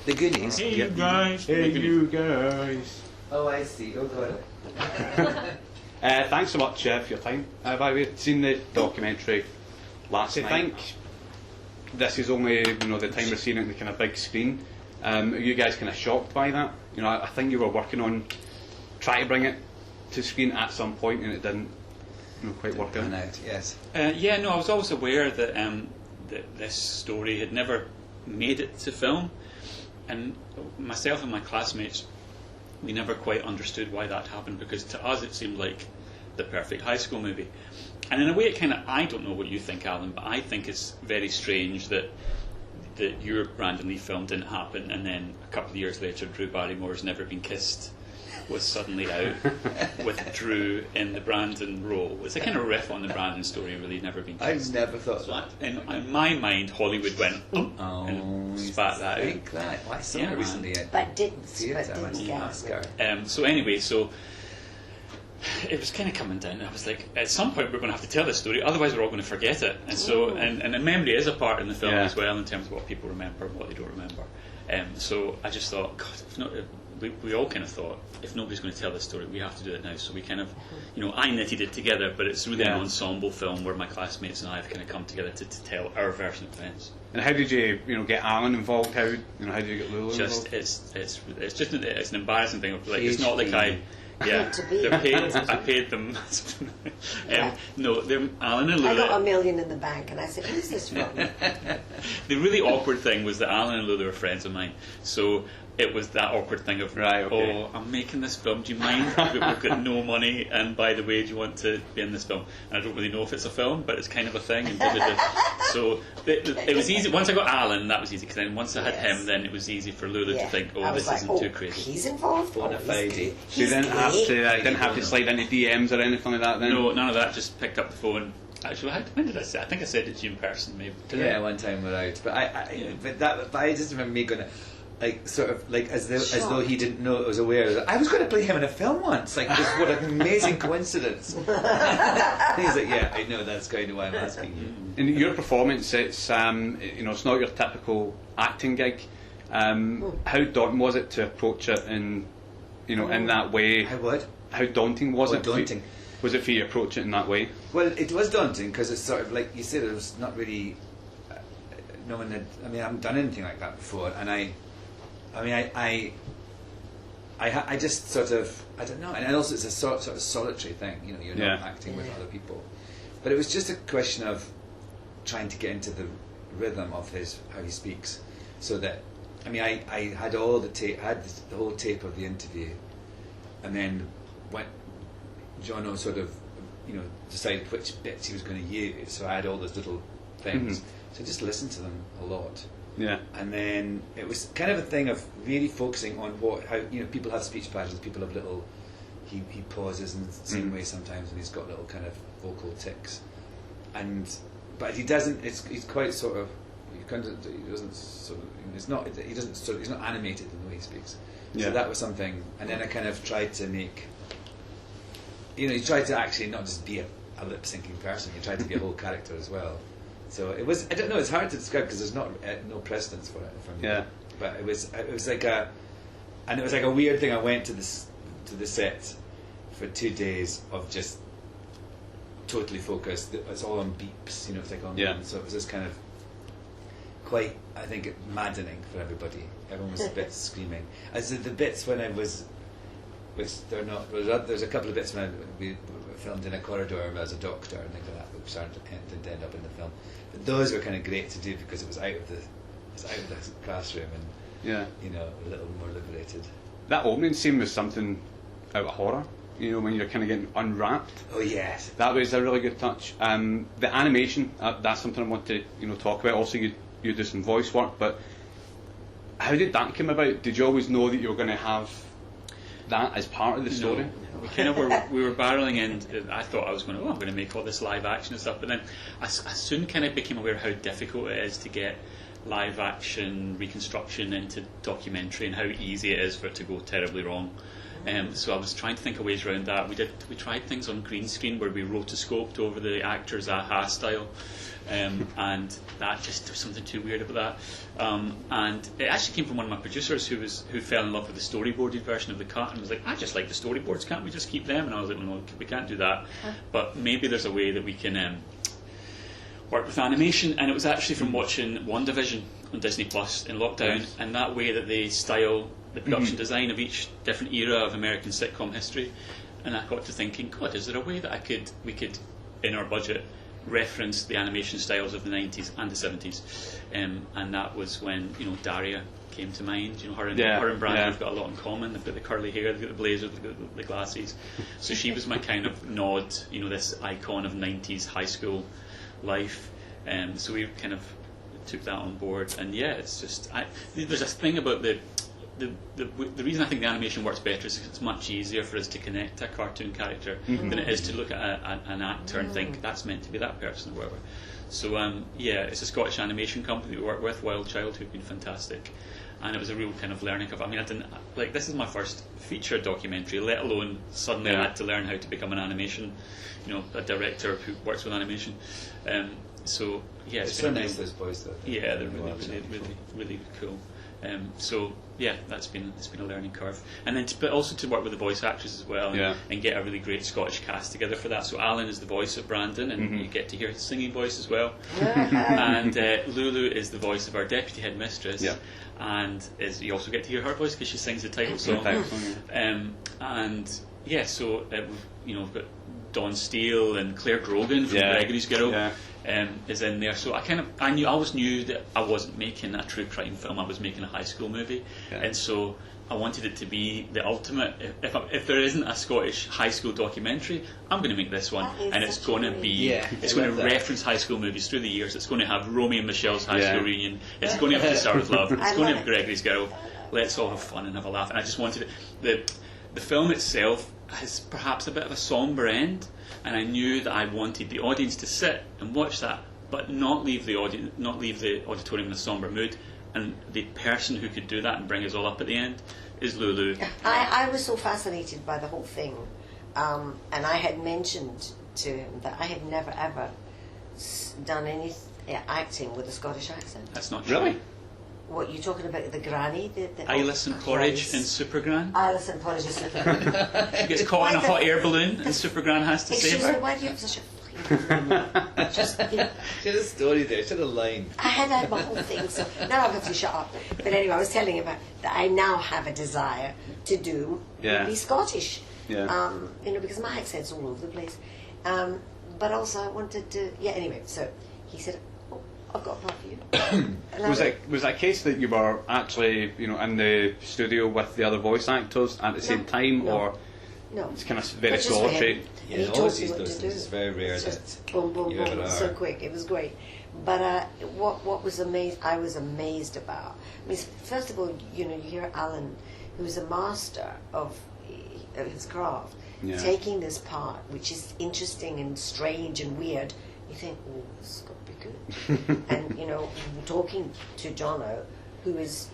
The Goonies. Hey, you guys. Hey, you guys. Oh, I see. Oh, got it. Thanks so much for your time. By the way, I've seen the documentary last night. I think this is only the time we're seeing it on the kind of big screen. Are you guys kind of shocked by that? I think you were working on trying to bring it to screen at some point, and it didn't quite work out. Yes. I was always aware that that this story had never made it to film, and myself and my classmates, we never quite understood why that happened, because to us it seemed like the perfect high school movie. And in a way it kind of, I don't know what you think, Alan, but I think it's very strange that your Brandon Lee film didn't happen, and then a couple of years later Drew Barrymore's Never Been Kissed was suddenly out with Drew in the Brandon role. It's a kind of riff on the Brandon story, really, Never Been Kissed. I've never thought So that. in my mind, Hollywood went and spat that out. That. Well, I saw Yeah, it recently. But didn't Oscar. So it was kind of coming down. I was like, at some point we're going to have to tell this story, otherwise we're all going to forget it. And so, and memory is a part in the film as well, in terms of what people remember and what they don't remember. So I just thought, God, if not, we all kind of thought, if nobody's going to tell this story, we have to do it now. So we kind of, I knitted it together, but it's really an ensemble film where my classmates and I have kind of come together to tell our version of events. And how did you, get Alan involved? How did you get Lulu involved? It's an embarrassing thing. Like, it's not like I paid them. No, Alan and Lulu. I got $1 million in the bank, and I said, "Who's this from?" The really awkward thing was that Alan and Lulu are friends of mine, so it was that awkward thing of, oh, I'm making this film, do you mind? We've got no money, and by the way, do you want to be in this film? And I don't really know if it's a film, but it's kind of a thing. And so it was easy. Once I got Alan, that was easy, because then once I had him, then it was easy for Lulu to think, oh, this isn't too crazy. He's involved? So you didn't have to slide into DMs or anything like that then? No, none of that, just picked up the phone. Actually, when did I say? I think I said it to you in person, maybe. One time we're out. But I just remember me going, as though he didn't know it was aware. I was going to play him in a film once. Like, what an amazing coincidence. He's like, yeah, I know, that's kind of why I'm asking you. In your performance, it's it's not your typical acting gig. How daunting was it to approach it in that way? How daunting was it? Daunting. Was it for you to approach it in that way? Well, it was daunting because it's sort of like you said. It was not really. No one had. I mean, I haven't done anything like that before, and I just sort of, I don't know, and also it's a sort of solitary thing. You're not acting with other people, but it was just a question of trying to get into the rhythm of how he speaks, so that. I mean, I had all the tape, had the whole tape of the interview, and then Jono sort of, decided which bits he was going to use. So I had all those little things. So I just listened to them a lot. Yeah. And then it was kind of a thing of really focusing on how people have speech patterns. People have little. He pauses in the same way sometimes, and he's got little kind of vocal tics. But he doesn't. He's quite sort of. He doesn't sort of. He's not animated in the way he speaks. So that was something. And then I kind of tried to make. You tried to actually not just be a lip syncing person. You tried to be a whole character as well. So it was. I don't know. It's hard to describe because there's no precedence for it from me. Yeah. But it was like a weird thing. I went to the set for 2 days of just totally focused. It's all on beeps. It's like on. Yeah. So it was just kind of quite, I think, maddening for everybody. Everyone was a bit screaming. As the bits when I was, which they're not. There's a couple of bits when we filmed in a corridor as a doctor and things like that, which didn't end up in the film. But those were kind of great to do because it was out of the classroom and a little more liberated. That opening scene was something out of horror. When you're kind of getting unwrapped. Oh yes, that was a really good touch. The animation, that's something I want to talk about. Also, you do some voice work, but how did that come about? Did you always know that you were going to have that as part of the story? No. We kind of we were barreling in. I thought I was going, I'm going to make all this live action and stuff, but then I soon kind of became aware how difficult it is to get live action reconstruction into documentary and how easy it is for it to go terribly wrong. So I was trying to think of ways around that. We tried things on green screen where we rotoscoped over the actors' aha style, and that just, there was something too weird about that. And it actually came from one of my producers who fell in love with the storyboarded version of the cut and was like, I just like the storyboards, can't we just keep them? And I was like, no, we can't do that. But maybe there's a way that we can work with animation. And it was actually from watching WandaVision on Disney Plus in lockdown, and that way that they style the production design of each different era of American sitcom history. And I got to thinking, God, is there a way that we could, in our budget, reference the animation styles of the 90s and the 70s? And that was when, Daria came to mind. Her and Brandon have got a lot in common. They've got the curly hair, they've got the blazer, they've got the glasses. So she was my kind of nod, this icon of 90s high school life. So we kind of took that on board. And it's just, there's a thing about the reason I think the animation works better is it's much easier for us to connect to a cartoon character than it is to look at an actor and think that's meant to be that person or whatever. So it's a Scottish animation company that we work with, Wild Child, who've been fantastic, and it was a real kind of learning curve. I mean, I didn't this is my first feature documentary, let alone suddenly I had to learn how to become an animation, a director who works with animation. So it's so nice, those boys though. Yeah, they're really cool. It's been a learning curve, and then but also to work with the voice actors as well, and get a really great Scottish cast together for that. So Alan is the voice of Brandon, and you get to hear his singing voice as well. And Lulu is the voice of our deputy headmistress, and you also get to hear her voice because she sings the title song. So we've got Dawn Steele and Clare Grogan from Gregory's Girl. Is in there, so I always knew that I wasn't making a true crime film. I was making a high school movie, and so I wanted it to be the ultimate. If there isn't a Scottish high school documentary, I'm going to make this one, and it's going to be. It's going to reference high school movies through the years. It's going to have Romy and Michelle's high school reunion. It's going to have Deserved Love. It's going to have Gregory's Girl. Let's all have fun and have a laugh. And I just wanted it. The film itself has perhaps a bit of a sombre end. And I knew that I wanted the audience to sit and watch that, but not leave the auditorium in a sombre mood. And the person who could do that and bring us all up at the end is Lulu. I was so fascinated by the whole thing, and I had mentioned to him that I had never ever done any acting with a Scottish accent. That's not true. Really? What you're talking about, the granny? Eyeless and Porridge in Supergran. Eyeless and Porridge in Supergran. She gets caught in a hot air balloon and Supergran has to save her. Why do you have such a fucking just, She had a story there, she had a line. I had my whole thing, so now I've got to shut up. But anyway, I was telling him that I now have a desire to be Scottish. Because my accent's all over the place. But also I wanted to, anyway, so he said, I've got a part for you. Was that a case that you were actually, in the studio with the other voice actors at the same time, or it's kind of very solitary? Yeah, he told me what to do. It's very rare that boom, boom, you boom. ever are. So quick. It was great. But what was I was amazed about. I mean, first of all, you hear Alan, who's a master of his craft, taking this part, which is interesting and strange and weird. You think, oh, this has got to be good. And, talking to Jono, who is,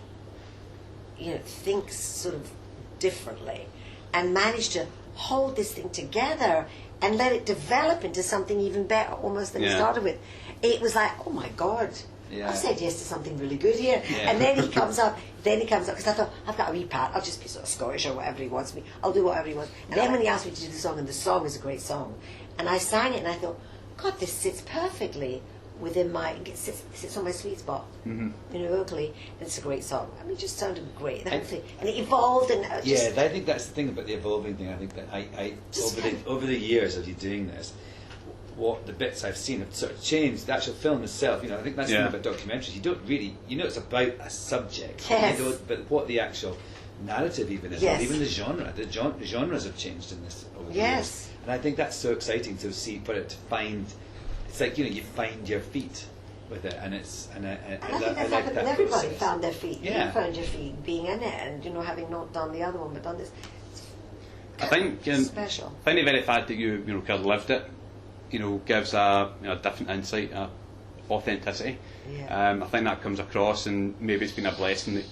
thinks sort of differently, and managed to hold this thing together and let it develop into something even better almost than he started with. It was like, oh my God, I've said yes to something really good here. Yeah. And then he comes up, because I thought, I've got a wee part, I'll just be sort of Scottish or whatever he wants me, I'll do whatever he wants. And then when he asked me to do the song, and the song is a great song, and I sang it and I thought, God, this sits perfectly within it sits on my sweet spot, vocally, and it's a great song. I mean, it just sounded great, the whole thing, and it evolved. And I think that's the thing about the evolving thing. I think that over the years of you doing this, what the bits I've seen have sort of changed. The actual film itself, I think that's the thing about documentaries. You don't really, it's about a subject, but what the actual narrative even is, or even the genre. The genres have changed in this over the years. And I think that's so exciting to see, for it to find. It's like you find your feet with it, and I think that's happened with everybody. Found their feet. Yeah. You found your feet being in it, and having not done the other one, but done this. I think special. I find the very fact that you kind of lived it, gives a different insight, authenticity. Yeah. I think that comes across, and maybe it's been a blessing that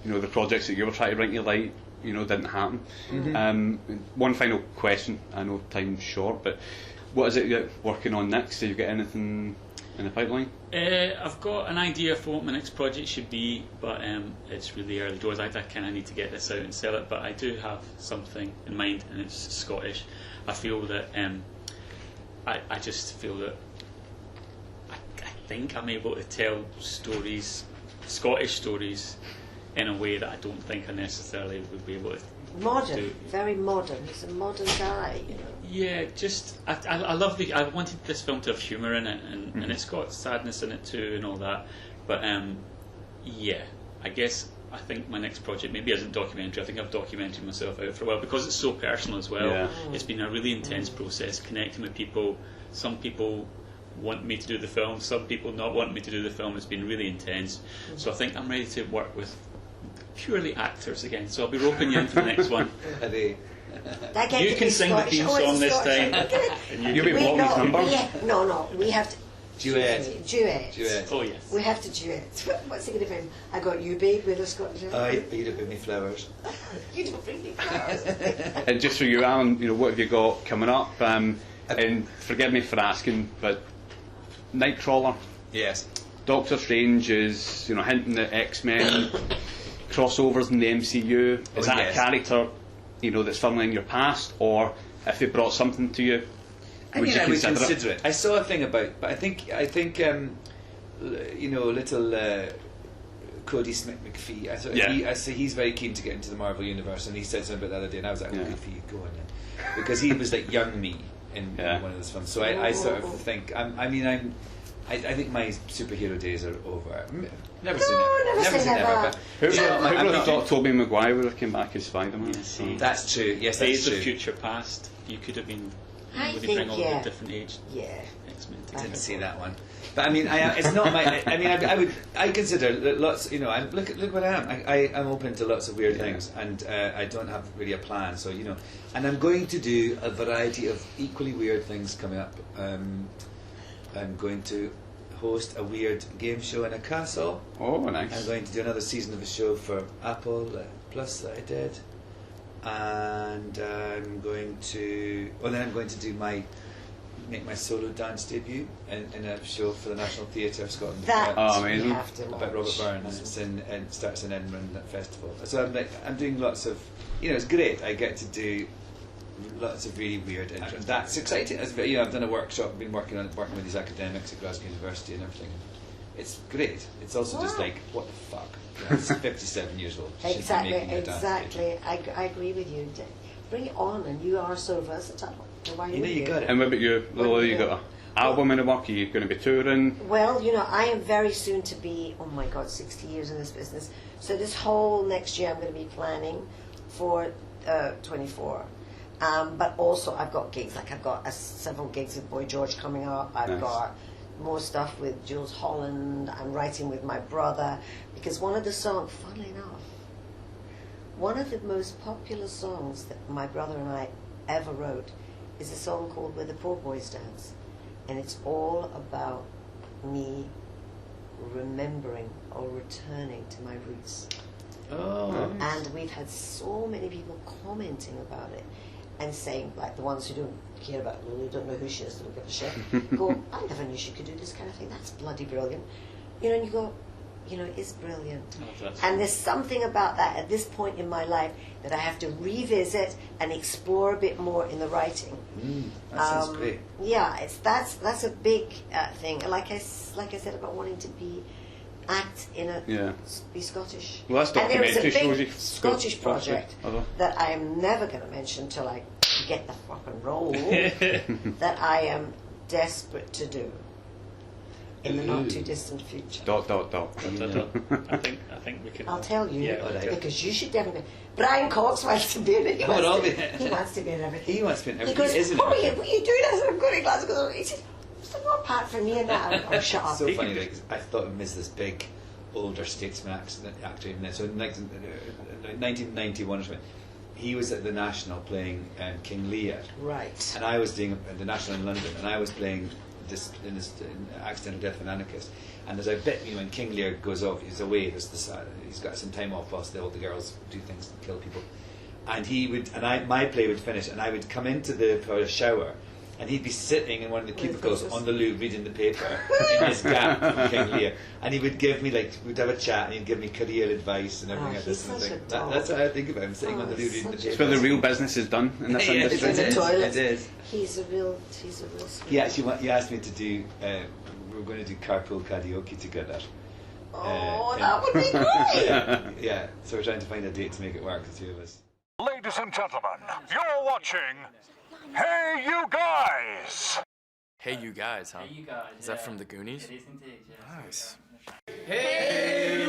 the projects that you were trying to bring to light didn't happen. One final question. I know time's short, but what is it you're working on next? Have you got anything in the pipeline? I've got an idea for what my next project should be, but it's really early doors. I kind of need to get this out and sell it, but I do have something in mind, and it's Scottish. I feel that I just feel that I think I'm able to tell stories, Scottish stories, in a way that I don't think I necessarily would be able to Modern, very modern. He's a modern guy, Yeah, just I love I wanted this film to have humour in it, and it's got sadness in it too, and all that. But yeah, I think my next project maybe isn't documentary. I think I've documented myself out for a while because it's so personal as well. Yeah. It's been a really intense process connecting with people. Some people want me to do the film, some people not want me to do the film. It's been really intense. So I think I'm ready to work with purely actors again. So I'll be roping you in for the next one. You can sing the theme song this time. You'll be Walton's number. No, we have to. Duet. Oh yes. We have to duet. What's he going to bring? I got you, babe, with a Scottish. You don't bring me flowers. You don't bring me flowers. And just for you, Alan, what have you got coming up? And forgive me for asking, but Nightcrawler. Yes. Doctor Strange is, hinting at X-Men crossovers in the MCU. Is that a character, that's firmly in your past, or if they brought something to you, would you consider it? I saw a thing about, but I think little Cody Smith McPhee. I say he's very keen to get into the Marvel universe, and he said something about the other day, and I was like, good for you, go on then, because he was like young me in one of those films. So I sort of think I think my superhero days are over. Never say never. Who would have thought Tobey Maguire would have come back as Spider-Man? That's true. Yes, that's Days true. of Future Past. You could have been. Would think, bring all the different age? Yeah. X-Men. I didn't see that one, but it's not my. I consider lots. Look what I am. I'm open to lots of weird things, and I don't have really a plan. So and I'm going to do a variety of equally weird things coming up. I'm going to host a weird game show in a castle. Oh, nice. I'm going to do another season of a show for Apple Plus that I did, and I'm going to. Then I'm going to make my solo dance debut in a show for the National Theatre of Scotland. Amazing! About Robert Burns. It starts in Edinburgh Festival. So I'm doing lots of. It's great. I get to do lots of really weird, interesting. That's exciting. I've done a workshop. I've been working with these academics at Glasgow University and everything. It's great. It's also just like, what the fuck? It's 57 years old. Exactly. I agree with you. Bring it on, and you are so versatile. Why you got it. And what about you, Lulu? You got an album in the work? Are you going to be touring? Well, I am very soon to be, 60 years in this business. So this whole next year I'm going to be planning for 24. But also I've got gigs, I've got several gigs with Boy George coming up. I've got more stuff with Jules Holland. I'm writing with my brother, because one of the songs, funnily enough, one of the most popular songs that my brother and I ever wrote is a song called Where the Poor Boys Dance, and it's all about me remembering or returning to my roots. And we've had so many people commenting about it and saying, like the ones who don't care about Lulu, don't know who she is, don't give a shit, go, I never knew she could do this kind of thing, that's bloody brilliant. And you go, it is brilliant. And there's something about that at this point in my life that I have to revisit and explore a bit more in the writing. That sounds great. Yeah, that's a big thing. Like I said about wanting to be be Scottish. Well, that's documentary. And there is a shows big you Scottish project that I am never going to mention till I get the fucking role that I am desperate to do in the not too distant future. ... I think we can. I'll tell you, right. because you should definitely. Brian Cox wants to be in it. He wants to be in everything. He wants to be in everything. He goes, isn't what are you doing? I said, I'm going to Glasgow. He said, what's the more part for me in that? Oh, shut up. So funny, I thought of him as this big, older statesman actor. So in 1991 or something, he was at the National playing King Lear. Right. And I was doing the National in London, and I was playing in accidental death of an anarchist. And there's a bit, when King Lear goes off, he's away. He's got some time off whilst all the girls do things and kill people. And my play would finish, and I would come for a shower. And he'd be sitting in one of the cubicles on the loo reading the paper in his gap from King Lear. And he would give me, we'd have a chat and he'd give me career advice and everything like this. And that's how I think about him, sitting on the loo reading the paper. It's where the real business is done in this industry. It is. He's a real sweet. He actually asked me to do, we were going to do carpool karaoke together. That would be great! Yeah, so we're trying to find a date to make it work, the two of us. Ladies and gentlemen, you're watching Hey You Guys! Hey You Guys, huh? Hey You Guys. Is that from the Goonies? It is indeed, yes. Nice. Hey